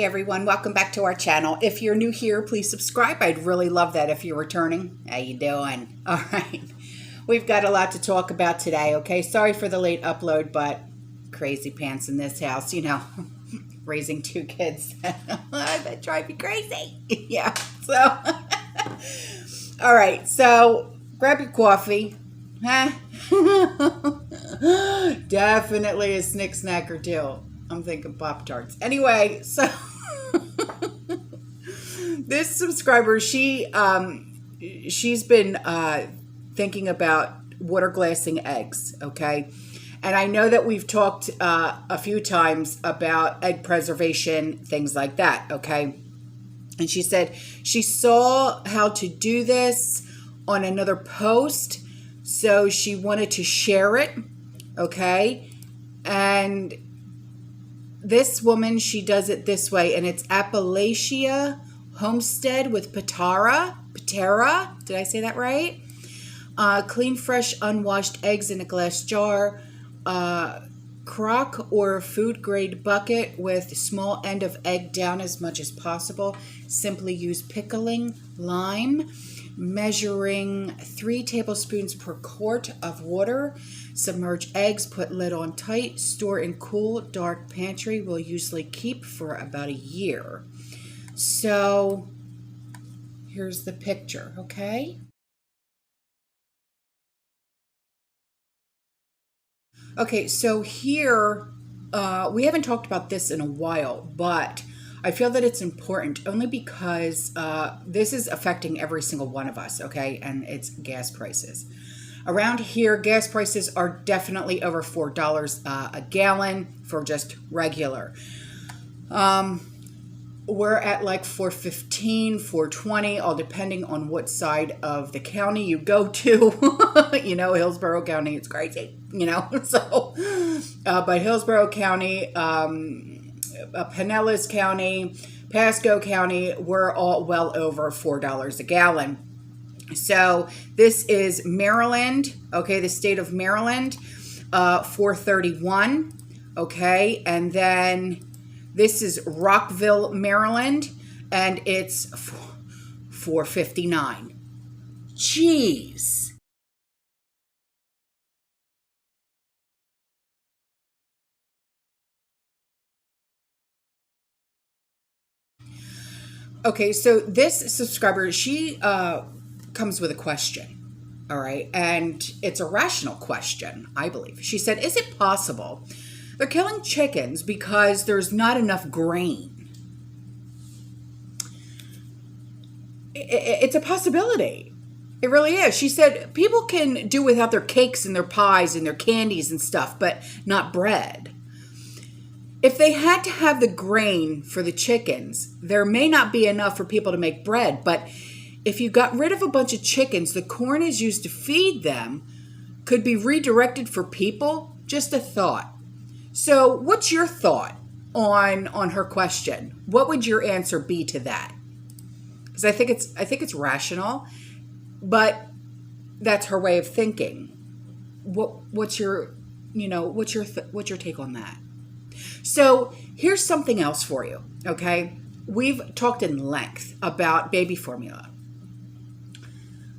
everyone, welcome back to our channel. If you're new here, please subscribe. I'd really love that if you're returning. How you doing? All right, we've got a lot to talk about today, okay? Sorry for the late upload, but crazy pants in this house, you know, raising two kids. That drive me crazy. Yeah, so, all right, so grab your coffee. Huh? Definitely a snick snack or two. I'm thinking Pop-Tarts. Anyway, so this subscriber, she's been thinking about water glassing eggs, okay? And I know that we've talked a few times about egg preservation, things like that, okay? And she said she saw how to do this on another post, so she wanted to share it, okay? And this woman, she does it this way, and it's Appalachia Homestead with Patara. Did I say that right? Clean, fresh, unwashed eggs in a glass jar, crock or food grade bucket with small end of egg down as much as possible. Simply use pickling lime, measuring 3 tablespoons per quart of water. Submerge eggs, put lid on tight, store in cool, dark pantry. Will usually keep for about a year. So here's the picture, okay? Okay, so here, we haven't talked about this in a while, but I feel that it's important only because this is affecting every single one of us, okay? And it's gas prices. Around here, gas prices are definitely over $4 a gallon for just regular. We're at like $4.15, $4.20, all depending on what side of the county you go to. You know, Hillsborough County, it's crazy, you know. So, but Hillsborough County, Pinellas County, Pasco County, we're all well over $4 a gallon. So this is Maryland, okay, the state of Maryland, $4.31, okay, and then this is Rockville, Maryland, and it's $4.59. Jeez. Okay, so this subscriber, she comes with a question, all right? And it's a rational question, I believe. She said, is it possible they're killing chickens because there's not enough grain? It's a possibility. It really is. She said, people can do without their cakes and their pies and their candies and stuff, but not bread. If they had to have the grain for the chickens, there may not be enough for people to make bread, but if you got rid of a bunch of chickens, the corn is used to feed them, could be redirected for people. Just a thought. So what's your thought on her question? What would your answer be to that? Because I think it's rational, but that's her way of thinking. What's your take on that? So here's something else for you, okay? We've talked in length about baby formula.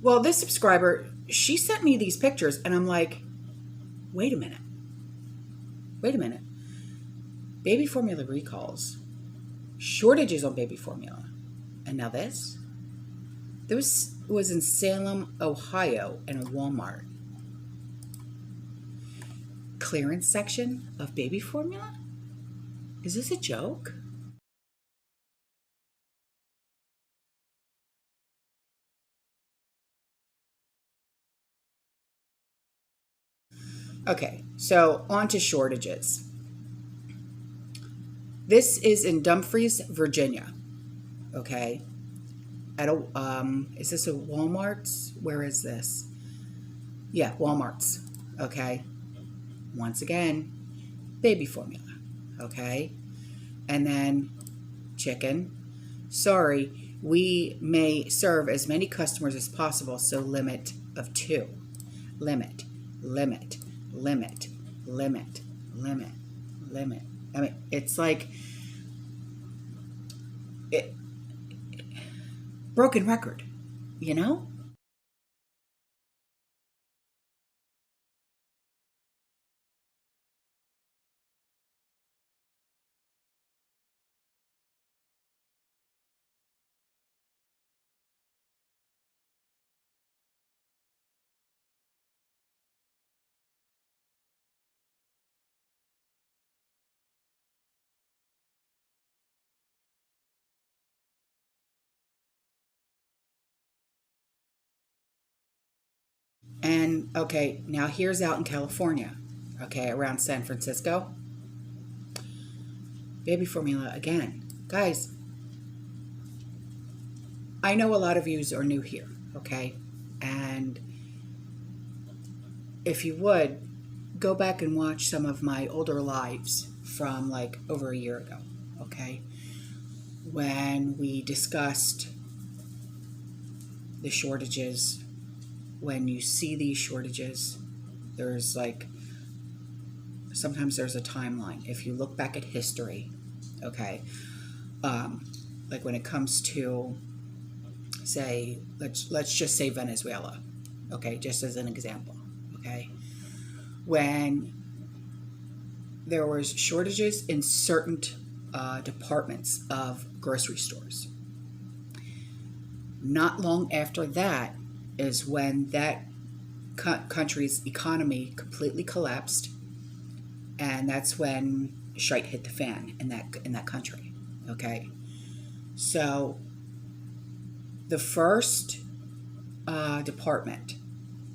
Well, this subscriber, she sent me these pictures, and I'm like, wait a minute. Baby formula recalls, shortages on baby formula. And now this was in Salem, Ohio, in a Walmart. Clearance section of baby formula? Is this a joke? Okay, so on to shortages. This is in Dumfries, Virginia. Okay, at a is this a Walmart's? Where is this? Yeah, Walmart's. Okay, once again, baby formula. Okay, and then chicken. Sorry, we may serve as many customers as possible, so limit of 2. Limit. I mean, it's like it, broken record, you know? And okay, now here's out in California, okay, around San Francisco. Baby formula again. Guys, I know a lot of yous are new here, okay? And if you would, go back and watch some of my older lives from like over a year ago, okay? When we discussed the shortages, when you see these shortages, there's like, sometimes there's a timeline. If you look back at history, okay, like when it comes to, say, let's just say Venezuela, okay, just as an example, okay, when there was shortages in certain departments of grocery stores. Not long after that is when that country's economy completely collapsed, and that's when shite hit the fan in that country. Okay, so the first department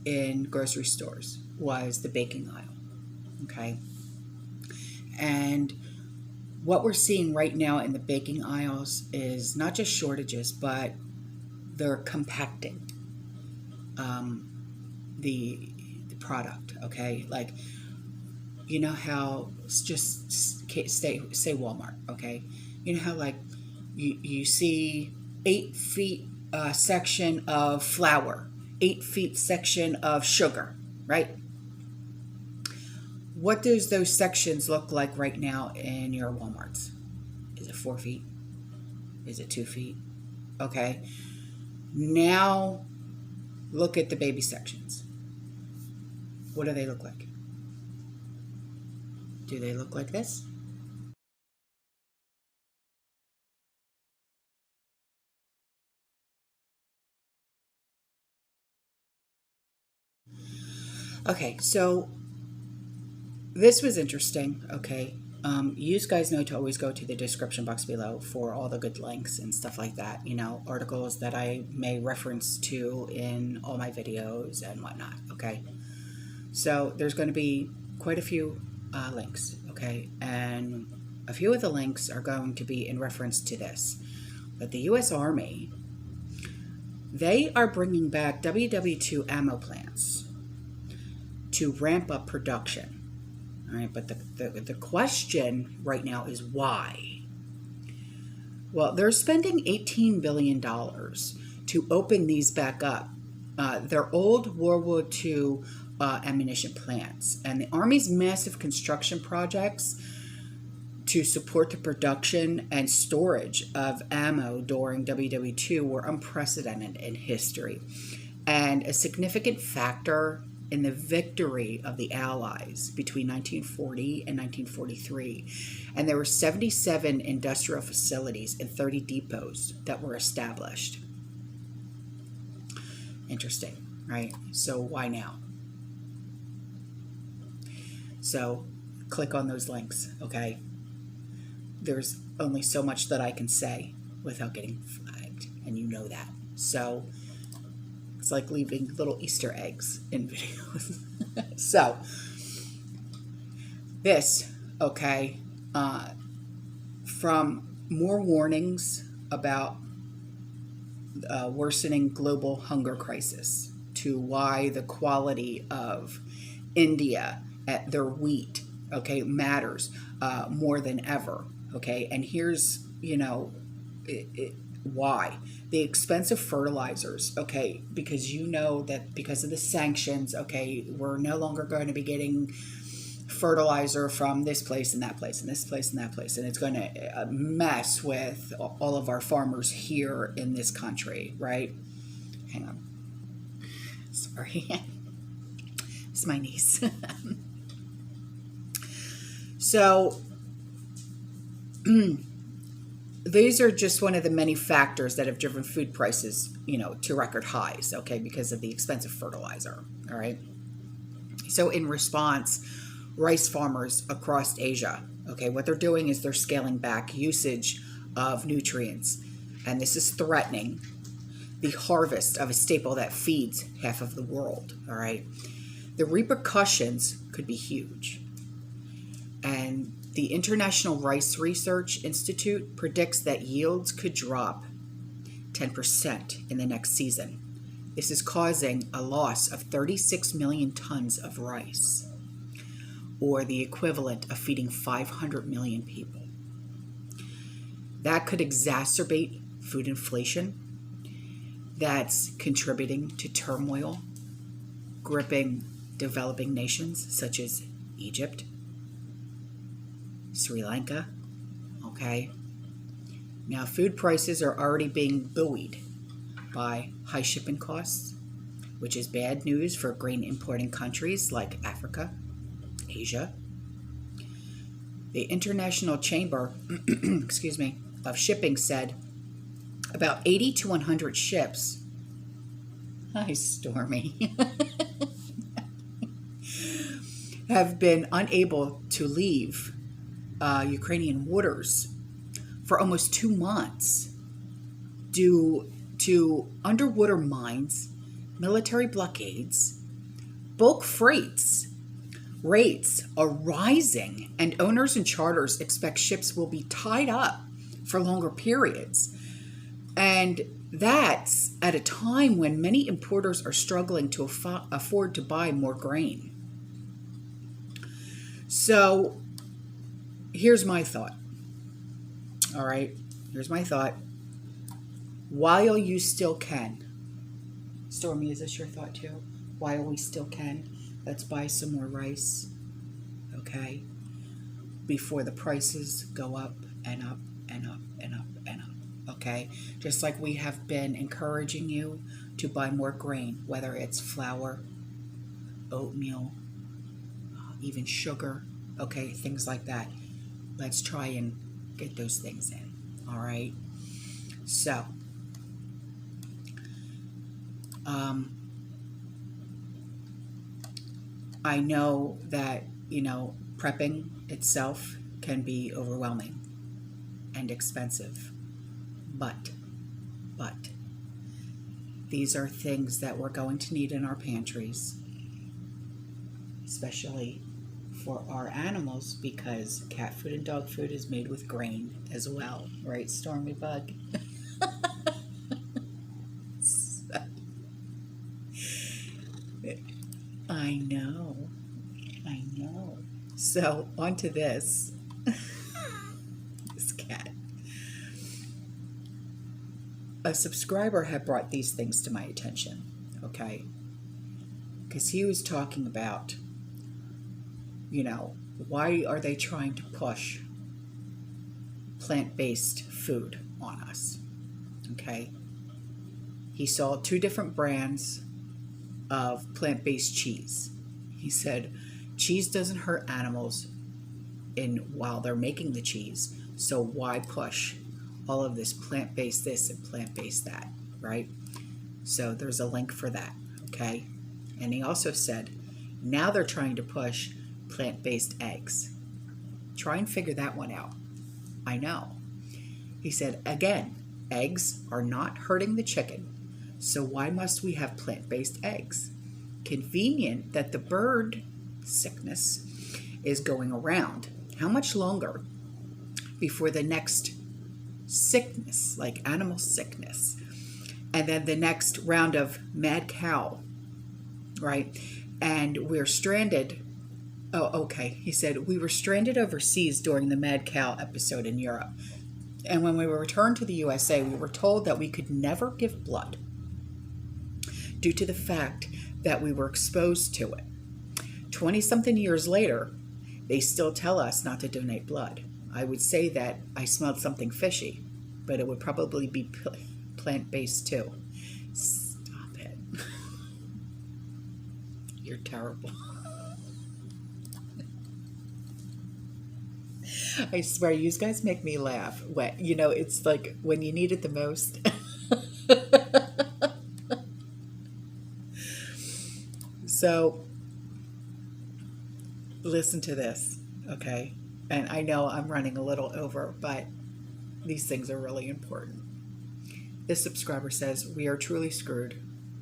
in grocery stores was the baking aisle. Okay, and what we're seeing right now in the baking aisles is not just shortages, but they're compacting the product. Okay, like, you know how, just say Walmart. Okay, you know how like you see 8 feet section of flour, 8 feet section of sugar, right? What does those sections look like right now in your Walmarts? Is it 4 feet? Is it 2 feet? Okay. Now look at the baby sections. What do they look like? Do they look like this? Okay, so this was interesting. Okay, you guys know to always go to the description box below for all the good links and stuff like that. You know, articles that I may reference to in all my videos and whatnot. Okay, so there's going to be quite a few links. Okay, and a few of the links are going to be in reference to this. But the U.S. Army, they are bringing back WW2 ammo plants to ramp up production. All right, but the question right now is why? Well, they're spending $18 billion to open these back up. They're old World War II ammunition plants, and the Army's massive construction projects to support the production and storage of ammo during WW2 were unprecedented in history, and a significant factor in the victory of the Allies between 1940 and 1943. And there were 77 industrial facilities and 30 depots that were established. Interesting, right? So why now? So click on those links, okay? There's only so much that I can say without getting flagged, and you know that. So it's like leaving little Easter eggs in videos. So this, okay, from more warnings about worsening global hunger crisis to why the quality of India at their wheat, okay, matters more than ever. Okay, and here's, you know, why. The expensive fertilizers, okay, because you know that because of the sanctions, okay, we're no longer going to be getting fertilizer from this place and that place and this place and that place, and it's going to mess with all of our farmers here in this country, right? Hang on. Sorry. It's my niece. So these are just one of the many factors that have driven food prices, to record highs, okay, because of the expensive fertilizer, all right? So in response, rice farmers across Asia, okay, what they're doing is they're scaling back usage of nutrients, and this is threatening the harvest of a staple that feeds half of the world, all right? The repercussions could be huge. And the International Rice Research Institute predicts that yields could drop 10% in the next season. This is causing a loss of 36 million tons of rice, or the equivalent of feeding 500 million people. That could exacerbate food inflation that's contributing to turmoil gripping developing nations such as Egypt, Sri Lanka, okay? Now, food prices are already being buoyed by high shipping costs, which is bad news for grain importing countries like Africa, Asia. The International Chamber, of Shipping said about 80 to 100 ships. Hi, Stormy. have been unable to leave Ukrainian waters for almost 2 months due to underwater mines, military blockades, bulk freights. Rates are rising, and owners and charters expect ships will be tied up for longer periods. And that's at a time when many importers are struggling to afford to buy more grain. So here's my thought. All right, here's my thought. While you still can, Stormy, is this your thought too? While we still can, let's buy some more rice, okay? Before the prices go up and up and up and up and up, okay? Just like we have been encouraging you to buy more grain, whether it's flour, oatmeal, even sugar, okay? Things like that. Let's try and get those things in, all right? So, I know that, prepping itself can be overwhelming and expensive, but these are things that we're going to need in our pantries, especially for our animals, because cat food and dog food is made with grain as well, right, Stormy Bug? I know. So, on to this. This cat. A subscriber had brought these things to my attention, okay? Because he was talking about, why are they trying to push plant-based food on us, okay? He saw 2 different brands of plant-based cheese. He said, cheese doesn't hurt animals while they're making the cheese, so why push all of this plant-based this and plant-based that, right? So there's a link for that, okay? And he also said, now they're trying to push plant-based eggs. Try and figure that one out. I know. He said, again, eggs are not hurting the chicken, so why must we have plant-based eggs? Convenient that the bird sickness is going around. How much longer before the next sickness, like animal sickness, and then the next round of mad cow, right? And we're stranded. Oh, okay. He said, we were stranded overseas during the mad cow episode in Europe. And when we returned to the USA, we were told that we could never give blood due to the fact that we were exposed to it. 20-something years later, they still tell us not to donate blood. I would say that I smelled something fishy, but it would probably be plant-based too. Stop it. You're terrible. I swear, you guys make me laugh. You know, it's like when you need it the most. So, listen to this, okay? And I know I'm running a little over, but these things are really important. This subscriber says, we are truly screwed.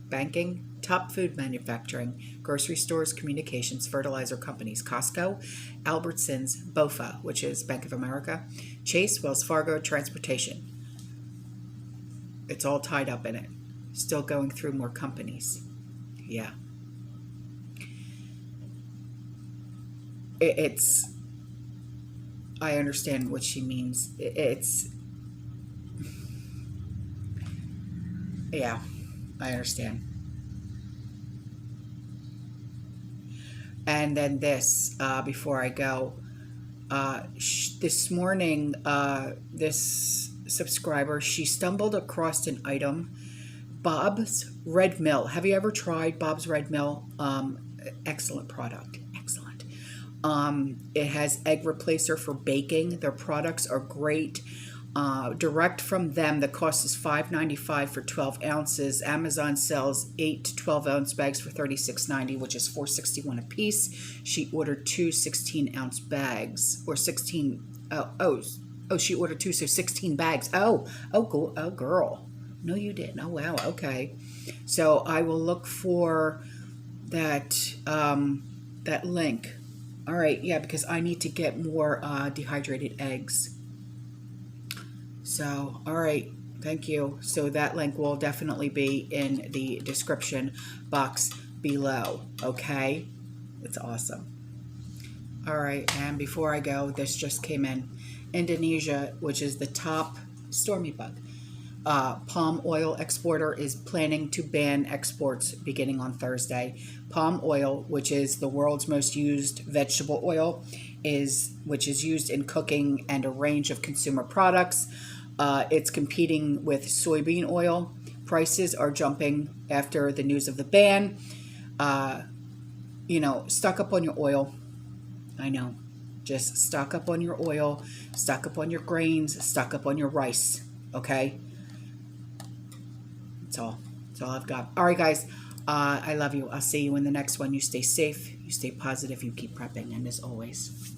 Banking, top food manufacturing, grocery stores, communications, fertilizer companies, Costco, Albertsons, BOFA, which is Bank of America, Chase, Wells Fargo, transportation. It's all tied up in it. Still going through more companies. Yeah. I understand what she means. Yeah, I understand. And then this, before I go, this morning, this subscriber, she stumbled across an item, Bob's Red Mill. Have you ever tried Bob's Red Mill? Excellent product. Excellent. It has egg replacer for baking. Their products are great. Direct from them, the cost is $5.95 for 12 ounces. Amazon sells 8 to 12 ounce bags for $36.90, which is $4.61 a piece. She ordered two 16-ounce bags, or 16. She ordered two, so 16 bags. Oh, girl. No, you didn't. Oh, wow. Okay. So I will look for that that link. All right, yeah, because I need to get more dehydrated eggs. So, all right, thank you. So that link will definitely be in the description box below, okay? It's awesome. All right, and before I go, this just came in. Indonesia, which is the top stormy bug, palm oil exporter, is planning to ban exports beginning on Thursday. Palm oil, which is the world's most used vegetable oil, which is used in cooking and a range of consumer products. It's competing with soybean oil. Prices are jumping after the news of the ban. Stock up on your oil. I know. Just stock up on your oil, stock up on your grains, stock up on your rice. Okay? That's all I've got. All right, guys. I love you. I'll see you in the next one. You stay safe. You stay positive. You keep prepping. And as always,